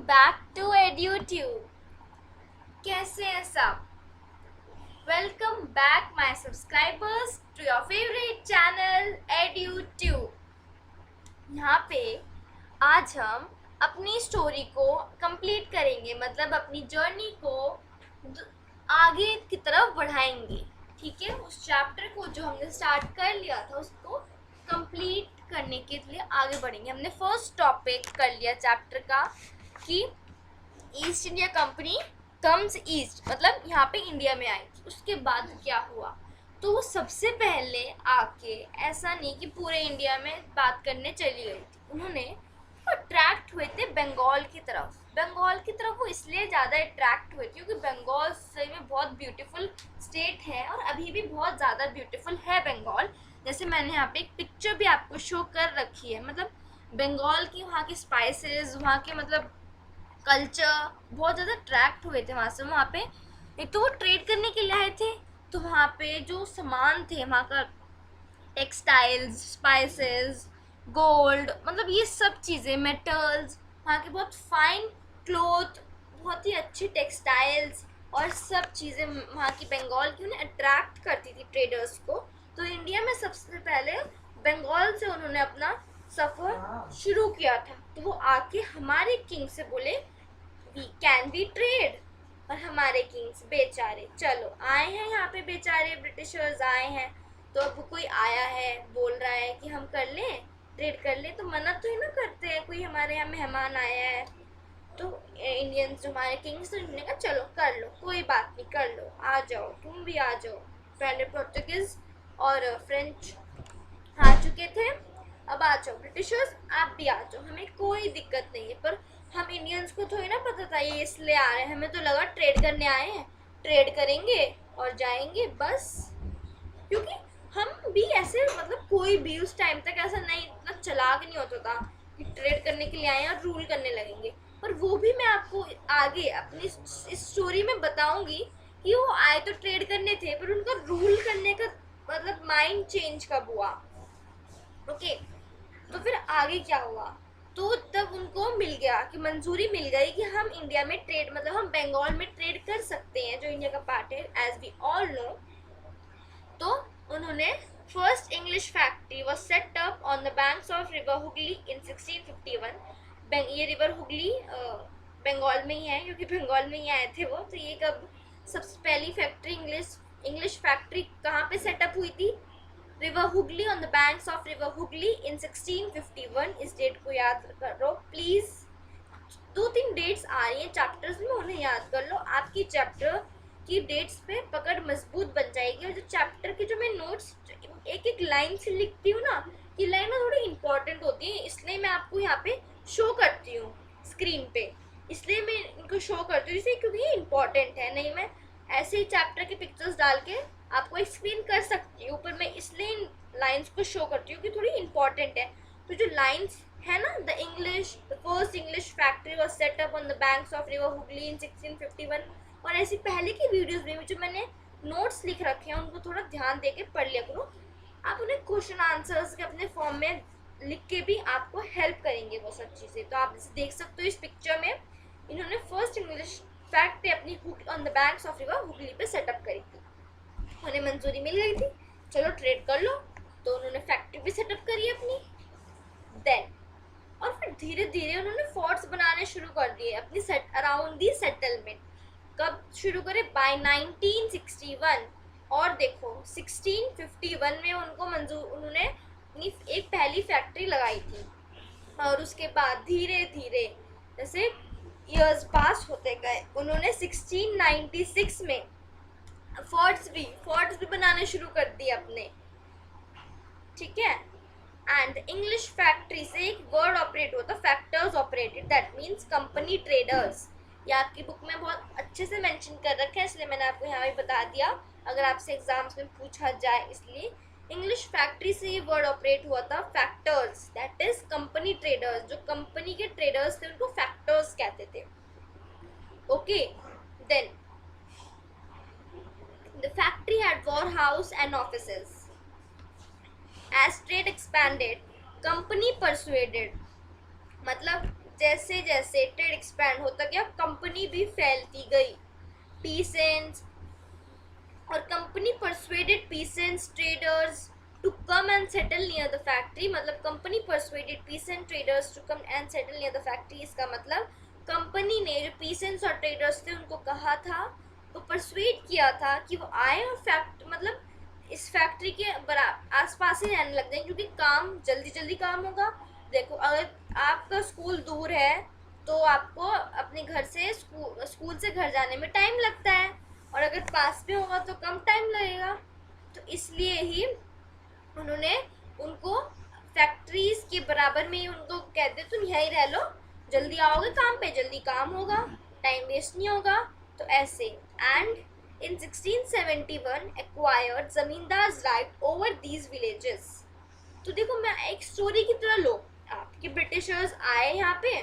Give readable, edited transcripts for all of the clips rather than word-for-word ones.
back to EduTube. कैसे हैं सब? Welcome back my subscribers to your favorite channel EduTube. यहाँ पे आज हम अपनी स्टोरी को कंप्लीट करेंगे, मतलब अपनी जर्नी को आगे की तरफ बढ़ाएंगे. ठीक है, उस चैप्टर को जो हमने स्टार्ट कर लिया था उसको कंप्लीट करने के लिए आगे बढ़ेंगे. हमने फर्स्ट टॉपिक कर लिया चैप्टर का कि east India company comes east, मतलब यहाँ पे इंडिया में आई. उसके बाद क्या हुआ, तो वो सबसे पहले आके ऐसा नहीं कि पूरे इंडिया में बात करने चली गई थी. उन्होंने अट्रैक्ट हुए थे बंगाल की तरफ. बंगाल की तरफ वो इसलिए ज़्यादा अट्रैक्ट हुए थे क्योंकि बंगाल सही में बहुत ब्यूटीफुल स्टेट है और अभी भी बहुत ज़्यादा ब्यूटीफुल है बंगाल. जैसे मैंने यहाँ पे एक पिक्चर भी आपको शो कर रखी है, मतलब बंगाल की वहाँ की स्पाइसेस, वहाँ के मतलब कल्चर बहुत ज़्यादा अट्रैक्ट हुए थे वहाँ से. वहाँ पे एक तो वो ट्रेड करने के लिए आए थे, तो वहाँ पे जो सामान थे वहाँ का टेक्सटाइल्स, स्पाइसेस, गोल्ड, मतलब ये सब चीज़ें, मेटल्स, वहाँ के बहुत फाइन क्लोथ, बहुत ही अच्छी टेक्सटाइल्स और सब चीज़ें वहाँ की बंगाल की उन्हें अट्रैक्ट करती थी ट्रेडर्स को. तो इंडिया में सबसे पहले बंगाल से उन्होंने अपना सफ़र शुरू किया था. तो वो आके हमारे किंग से बोले वी कैन बी ट्रेड. और हमारे किंग्स बेचारे चलो आए हैं यहाँ पे, बेचारे ब्रिटिशर्स आए हैं, तो अब कोई आया है बोल रहा है कि हम कर लें, ट्रेड कर लें, तो मना तो ही ना करते हैं. कोई हमारे यहाँ मेहमान आया है तो इंडियंस जो हमारे किंग्स, तो इन्होंने कहा चलो कर लो, कोई बात नहीं, कर लो, आ जाओ, तुम भी आ जाओ. पहले पोर्तुगीज और फ्रेंच आ चुके थे, अब आ जाओ ब्रिटिशर्स, आप भी आ जाओ, हमें कोई दिक्कत नहीं है. पर हम इंडियंस को थोड़ी ना पता था ये इसलिए आ रहे हैं, हमें तो लगा ट्रेड करने आए हैं, ट्रेड करेंगे और जाएंगे बस. क्योंकि हम भी ऐसे, मतलब कोई भी उस टाइम तक ऐसा नहीं, मतलब चालाक नहीं होता था कि ट्रेड करने के लिए आए हैं और रूल करने लगेंगे. पर वो भी मैं आपको आगे अपनी इस स्टोरी में बताऊंगी कि वो आए तो ट्रेड करने थे, पर उनका रूल करने का मतलब माइंड चेंज कब हुआ. ओके, तो फिर आगे क्या हुआ, तो तब उनको मिल गया कि मंजूरी मिल गई कि हम इंडिया में ट्रेड, मतलब हम बंगाल में ट्रेड कर सकते हैं जो इंडिया का पार्ट है, एज वी ऑल नो. तो उन्होंने first English factory was set up on the banks of river Hooghly in 1651. ये रिवर हुगली बंगाल में ही है क्योंकि बंगाल में ही आए थे वो. तो ये कब सबसे पहली फैक्ट्री इंग्लिश फैक्ट्री कहाँ पे सेटअप हुई थी, river Hooghly, on the banks of river Hooghly in 1651. इस डेट को याद करो प्लीज. 2-3 डेट्स आ रही हैं चैप्टर्स में, उन्हें याद कर लो, आपकी चैप्टर की डेट्स पे पकड़ मजबूत बन जाएगी. और जो चैप्टर के जो मैं नोट्स एक एक लाइन से लिखती हूँ ना, ये लाइन ना थोड़ी इंपॉर्टेंट होती है, इसलिए मैं आपको यहाँ पे शो करती हूँ स्क्रीन पे, इसलिए मैं इनको शो करती हूँ इसे, क्योंकि ये इंपॉर्टेंट है. नहीं मैं ऐसे ही चैप्टर के पिक्चर्स डाल के आपको एक्सप्लेन कर सकती हूँ, पर मैं इसलिए इन लाइन्स को शो करती हूँ कि थोड़ी इंपॉर्टेंट है. तो जो लाइन्स है ना, the first English factory was set up on the banks of river Hooghly in 1651, और ऐसी पहले की वीडियोस में जो मैंने नोट्स लिख रखे हैं उनको थोड़ा ध्यान दे के पढ़ लिया करो. आप उन्हें क्वेश्चन आंसर्स के अपने फॉर्म में लिख के भी आपको हेल्प करेंगे वो सब चीज़ें. तो आप देख सकते हो इस पिक्चर में इन्होंने फर्स्ट इंग्लिश फैक्ट्री अपनी on the banks of river Hooghly पे सेटअप करी थी. उन्हें मंजूरी मिल गई थी, चलो ट्रेड कर लो, तो उन्होंने फैक्ट्री भी सेटअप करी अपनी. देन और फिर धीरे धीरे उन्होंने फोर्ट्स बनाने शुरू कर दिए अपनी अराउंड दी सेटलमेंट. कब शुरू करे, बाय 1961. और देखो 1651 में उन्होंने अपनी एक पहली फैक्ट्री लगाई थी, और उसके बाद धीरे धीरे जैसे ईयर्स पास होते गए उन्होंने 1696 में फोर्ट्स भी बनाने शुरू कर दिए अपने. ठीक है, एंड इंग्लिश फैक्ट्री से एक वर्ड ऑपरेट होता, factors operated, that means company traders. ये आपकी बुक में बहुत अच्छे से मेंशन कर रखा है, इसलिए मैंने आपको यहाँ भी बता दिया अगर आपसे एग्जाम्स में पूछा जाए. इसलिए इंग्लिश फैक्ट्री से ये वर्ड ऑपरेट हुआ था, factors, that is company traders. जो कंपनी के ट्रेडर्स थे उनको फैक्टर्स कहते थे. Okay, then the factory had warehouse and offices. As trade expanded, company persuaded, मतलब जैसे जैसे ट्रेड एक्सपैंड होता गया, कंपनी भी फैलती गई। पीसेंट्स और company persuaded peasants traders to come and settle near the factory. मतलब company persuaded peasant traders to come and settle near the factory, इसका मतलब कंपनी ने जो पीसेंट्स और ट्रेडर्स थे उनको कहा था, तो परसुएड किया था कि वो आए और मतलब इस फैक्ट्री के आसपास ही रहने लग जाए, क्योंकि काम जल्दी जल्दी काम होगा। देखो, अगर आपका स्कूल दूर है तो आपको अपने घर से स्कूल से घर जाने में टाइम लगता है, और अगर पास में होगा तो कम टाइम लगेगा। तो इसलिए ही उन्होंने उनको फैक्ट्रीज के बराबर में ही उनको कहते तुम यहीं रह लो, जल्दी आओगे काम पे, जल्दी काम होगा, टाइम वेस्ट नहीं होगा। तो ऐसे। And in 1671 acquired zamindars right over these villages। तो देखो, मैं एक स्टोरी की तरह लो, आपके ब्रिटिशर्स आए यहाँ पे,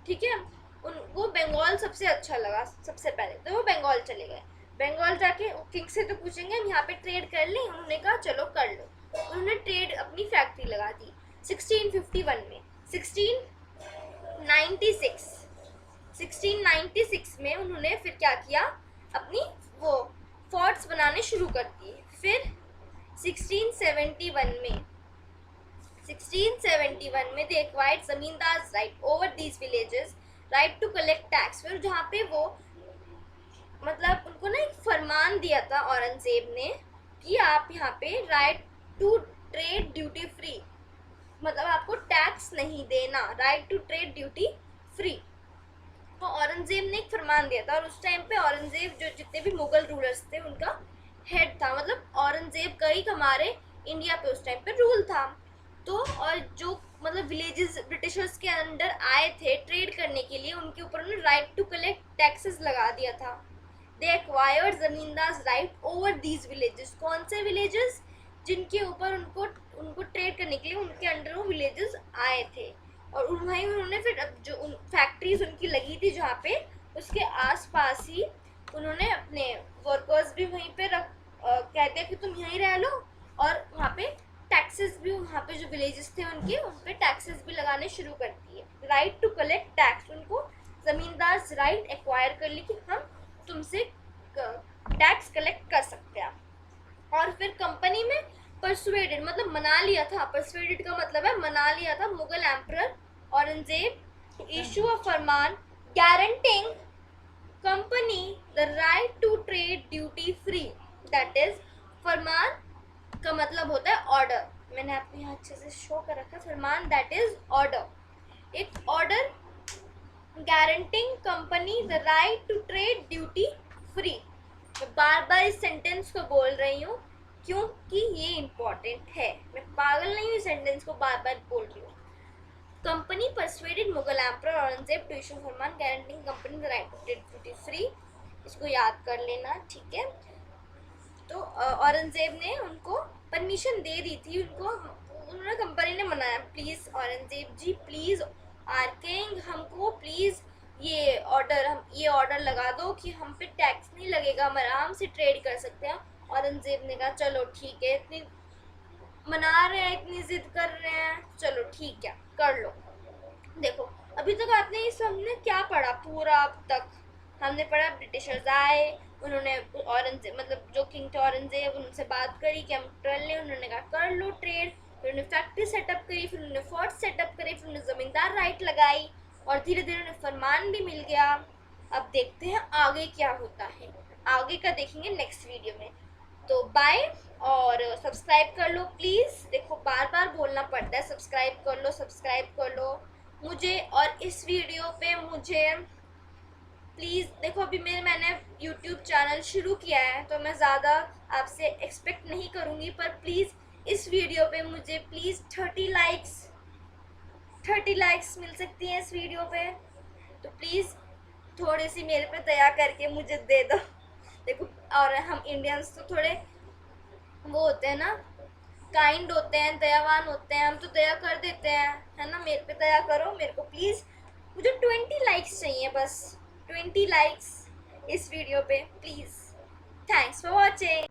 ठीक है, उनको बंगाल सबसे अच्छा लगा सबसे पहले, तो वो बंगाल चले गए। बंगाल जाके किंग से तो पूछेंगे हम यहाँ पे ट्रेड कर लें, उन्होंने कहा चलो कर लो। उन्होंने ट्रेड अपनी फैक्ट्री लगा दी 1651 में। 1696 में उन्होंने फिर क्या किया, अपनी वो फोर्ट्स बनाने शुरू कर दिए। फिर 1671 में they acquired zamindars right over these villages right to collect tax. फिर जहाँ पे वो मतलब उनको ना एक फरमान दिया था औरंगजेब ने कि आप यहाँ पे right to trade duty free, मतलब आपको टैक्स नहीं देना, right to trade duty free. तो औरंगजेब ने एक फरमान दिया था, और उस टाइम पे औरंगजेब जो जितने भी मुगल रूलर्स थे उनका हेड था, मतलब औरंगजेब का ही हमारे इंडिया पे उस टाइम पे रूल था। तो और जो मतलब विलेजेस ब्रिटिशर्स के अंडर आए थे ट्रेड करने के लिए, उनके ऊपर उन्होंने राइट टू कलेक्ट टैक्सेस लगा दिया था। दे acquired zamindars right over these villages. कौन से विलेजेस? जिनके ऊपर उनको ट्रेड करने के लिए उनके अंडर वो विलेजेस आए थे, और वहीं उन्होंने फिर जो फैक्ट्रीज उनकी लगी थी जहाँ पे, उसके आसपास ही उन्होंने अपने वर्कर्स भी वहीं पे कहते हैं कि तुम यहीं रह लो, और वहाँ पे टैक्सेस भी, वहाँ पे जो विलेजेस थे उनके, उन पे टैक्सेस भी लगाने शुरू कर दिए। राइट टू कलेक्ट टैक्स, उनको जमींदार राइट एक्वायर कर ली कि हम तुमसे टैक्स कलेक्ट कर सकते हैं। और फिर कंपनी में परसुएडेड मतलब मना लिया था, परसुएडेड का मतलब है मना लिया था, Mughal emperor Aurangzeb issue a farman guaranteeing company the right to trade duty free. That is, फरमान का मतलब होता है ऑर्डर, मैंने आपको यहाँ अच्छे से शो कर रखा है। फरमान दैट इज ऑर्डर, एक order guaranteeing company the right to trade duty free. मैं बार बार इस सेंटेंस को बोल रही हूँ क्योंकि ये इम्पोर्टेंट है, मैं पागल नहीं हूँ इस सेंटेंस को बार बार बोल रही हूँ। Company persuaded Mughal emperor Aurangzeb to issue फरमान guaranteeing company the right to trade duty free. इसको याद कर लेना, ठीक है। तो औरंगजेब ने उनको परमिशन दे दी थी, उन्होंने कंपनी ने मनाया, please Aurangzeb ji, please our king, हमको प्लीज़ ये ऑर्डर लगा दो कि हम पे टैक्स नहीं लगेगा, हम आराम से ट्रेड कर सकते हैं। औरंगजेब ने कहा चलो ठीक है, इतनी मना रहे हैं, इतनी जिद कर रहे हैं, चलो ठीक है कर लो। देखो, अभी तक आपने इस हमने क्या पढ़ा, पूरा अब तक हमने पढ़ा ब्रिटिशर्स आए, उन्होंने औरंगजेब मतलब जो किंग थे औरंगजेब, उनसे बात करी कि हम कर लें, उन्होंने कहा कर लो ट्रेड। फिर उन्होंने फैक्ट्री सेटअप करी, फिर उन्होंने फोर्ट सेटअप करी, फिर उन्होंने ज़मींदार राइट लगाई, और धीरे धीरे उन्हें फरमान भी मिल गया। अब देखते हैं आगे क्या होता है, आगे का देखेंगे नेक्स्ट वीडियो में। तो बाय, और सब्सक्राइब कर लो प्लीज़। देखो, बार बार बोलना पड़ता है, सब्सक्राइब कर लो मुझे। और इस वीडियो पे मुझे प्लीज़ देखो, अभी मैंने यूट्यूब चैनल शुरू किया है, तो मैं ज़्यादा आपसे एक्सपेक्ट नहीं करूँगी, पर प्लीज़ इस वीडियो पे मुझे प्लीज़ 30 लाइक्स मिल सकती हैं इस वीडियो पे, तो प्लीज़ थोड़ी सी मेरे पे दया करके मुझे दे दो। देखो, और हम इंडियंस तो थोड़े वो होते हैं ना, काइंड होते हैं, दयावान होते हैं, हम तो दया कर देते हैं, है ना। मेरे पे दया करो, मेरे को प्लीज़, मुझे 20 लाइक्स चाहिए, बस 20 लाइक्स इस वीडियो पे प्लीज़। Thanks for watching.